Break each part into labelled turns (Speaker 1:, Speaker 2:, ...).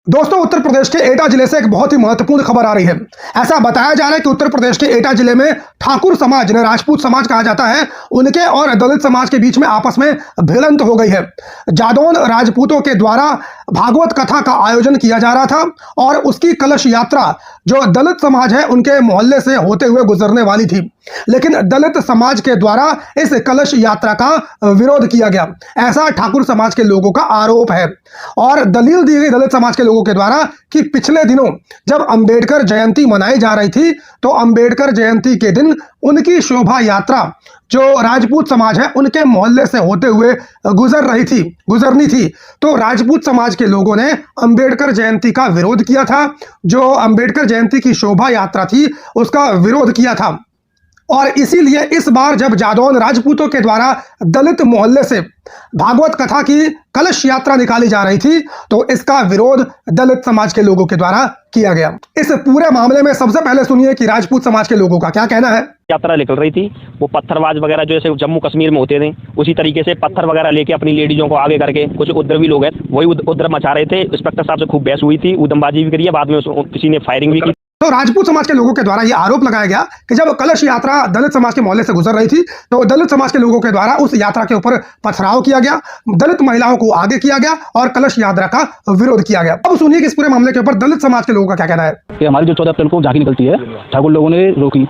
Speaker 1: दोस्तों, उत्तर प्रदेश के एटा जिले से एक बहुत ही महत्वपूर्ण खबर आ रही है। ऐसा बताया जा रहा है कि उत्तर प्रदेश के एटा जिले में ठाकुर समाज, जिन्हें राजपूत समाज कहा जाता है, उनके और दलित समाज के बीच में आपस में भिड़ंत हो गई है। जादौन राजपूतों के द्वारा भागवत कथा का आयोजन किया जा रहा था और उसकी कलश यात्रा जो दलित समाज है उनके मोहल्ले से होते हुए गुजरने वाली थी, लेकिन दलित समाज के द्वारा इस कलश यात्रा का विरोध किया गया, ऐसा ठाकुर समाज के लोगों का आरोप है। और दलील दी गई दलित समाज के लोगों के द्वारा कि पिछले दिनों जब अंबेडकर जयंती मनाई जा रही थी तो अंबेडकर जयंती के दिन उनकी शोभा यात्रा जो राजपूत समाज है उनके मोहल्ले से होते हुए गुजरनी थी, तो राजपूत समाज के लोगों ने अंबेडकर जयंती का विरोध किया था। जो अंबेडकर जयंती की शोभा यात्रा थी उसका विरोध किया था और इसीलिए इस बार जब जादौन राजपूतों के द्वारा दलित मोहल्ले से भागवत कथा की कलश यात्रा निकाली जा रही थी तो इसका विरोध दलित समाज के लोगों के द्वारा किया गया। इस पूरे मामले में सबसे पहले सुनिए कि राजपूत समाज के लोगों का क्या कहना है।
Speaker 2: यात्रा निकल रही थी, वो पत्थरबाज वगैरह जो जैसे जम्मू कश्मीर में होते थे उसी तरीके से पत्थर वगैरह लेके अपनी लेडीजों को आगे करके, कुछ उपद्रवी लोग हैं वही उपद्रव मचा रहे थे। इंस्पेक्टर साहब से खूब बहस हुई थी, उदमबाजी भी करी है, बाद में किसी ने फायरिंग भी की।
Speaker 1: तो राजपूत समाज के लोगों के द्वारा यह आरोप लगाया गया कि जब कलश यात्रा दलित समाज के मोहल्ले से गुजर रही थी तो दलित समाज के लोगों के द्वारा उस यात्रा के ऊपर पथराव किया गया, दलित महिलाओं को आगे किया गया और कलश यात्रा का विरोध किया गया। अब सुनिए कि इस पूरे मामले के ऊपर दलित समाज के लोगों का क्या कहना है।
Speaker 3: कि हमारी जो 14 अप्रैल को झांकी निकलती है, ठाकुर लोगों ने रोकी,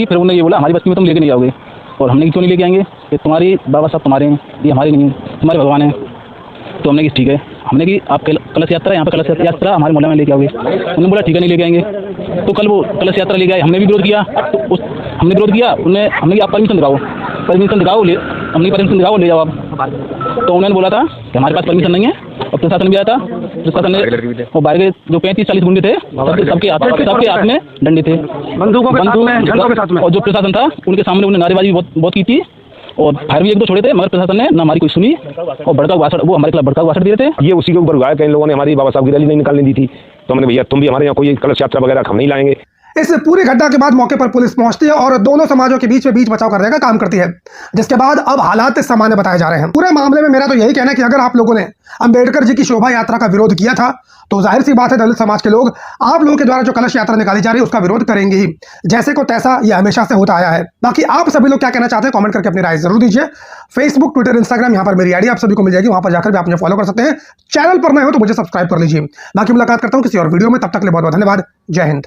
Speaker 3: फिर उन्होंने ये बोला हमारी बस्ती में तुम लेके नहीं जाओगे। और हमने क्यों नहीं लेके आएंगे कि तुम्हारी बाबा साहब तुम्हारे हैं, ये हमारे नहीं, तुम्हारे भगवान है। तो हमने कि ठीक है, हमने कि आप कलश यात्रा यहाँ पे कलश यात्रा हमारे मोहल्ले में लेके आओगे। उन्होंने बोला ठीक है नहीं लेके आएंगे। तो कल वो कलश यात्रा लेके आए, हमने भी विरोध किया, तो हमने विरोध किया, हमने आप परमिशन दिखाओ, हमने परमिशन दिखाओ ले जाओ आप। तो उन्होंने बोला था कि हमारे पास परमिशन नहीं है और प्रशासन भी आया था। प्रशासन ने और बाहर के जो 35-40 गुंडे थे सबके हाथ में डंडे थे, बंदूक और जो प्रशासन था उनके सामने उन्होंने नारेबाजी बहुत की थी और फायर भी 1-2 छोड़े थे, मगर प्रशासन ने ना हमारी कोई सुनी और वो हमारे खिलाफ भड़काऊ भाषण दिए थे।
Speaker 4: ये उसी के ऊपर हुआ है कि इन लोगों ने हमारी बाबा साहब की रैली नहीं निकालने दी थी, तो हमने भैया तुम भी हमारे यहाँ कोई कलश यात्रा वगैरह हम नहीं लाएंगे।
Speaker 1: इस पूरी घटना के बाद मौके पर पुलिस पहुंचती है और दोनों समाजों के बीच बचाव करने का काम करती है, जिसके बाद अब हालात सामान्य बताए जा रहे हैं। पूरे मामले में मेरा तो यही कहना है कि अगर आप लोगों ने अंबेडकर जी की शोभा यात्रा का विरोध किया था तो जाहिर सी बात है दलित समाज के लोग आप लोगों के द्वारा जो कलश यात्रा निकाली जा रही है उसका विरोध करेंगे ही, जैसे को तैसा ये हमेशा से होता आया है। बाकी आप सभी लोग क्या कहना चाहते हैं कमेंट करके अपनी राय जरूर दीजिए। फेसबुक, ट्विटर, इंस्टाग्राम, यहाँ पर मेरी आईडी आप सभी को मिल जाएगी, वहां पर जाकर भी आप मुझे फॉलो कर सकते हैं। चैनल पर नए हो तो मुझे सब्सक्राइब कर लीजिए। बाकी मुलाकात करता हूँ किसी और वीडियो में, तब तक के लिए बहुत बहुत धन्यवाद। जय हिंद।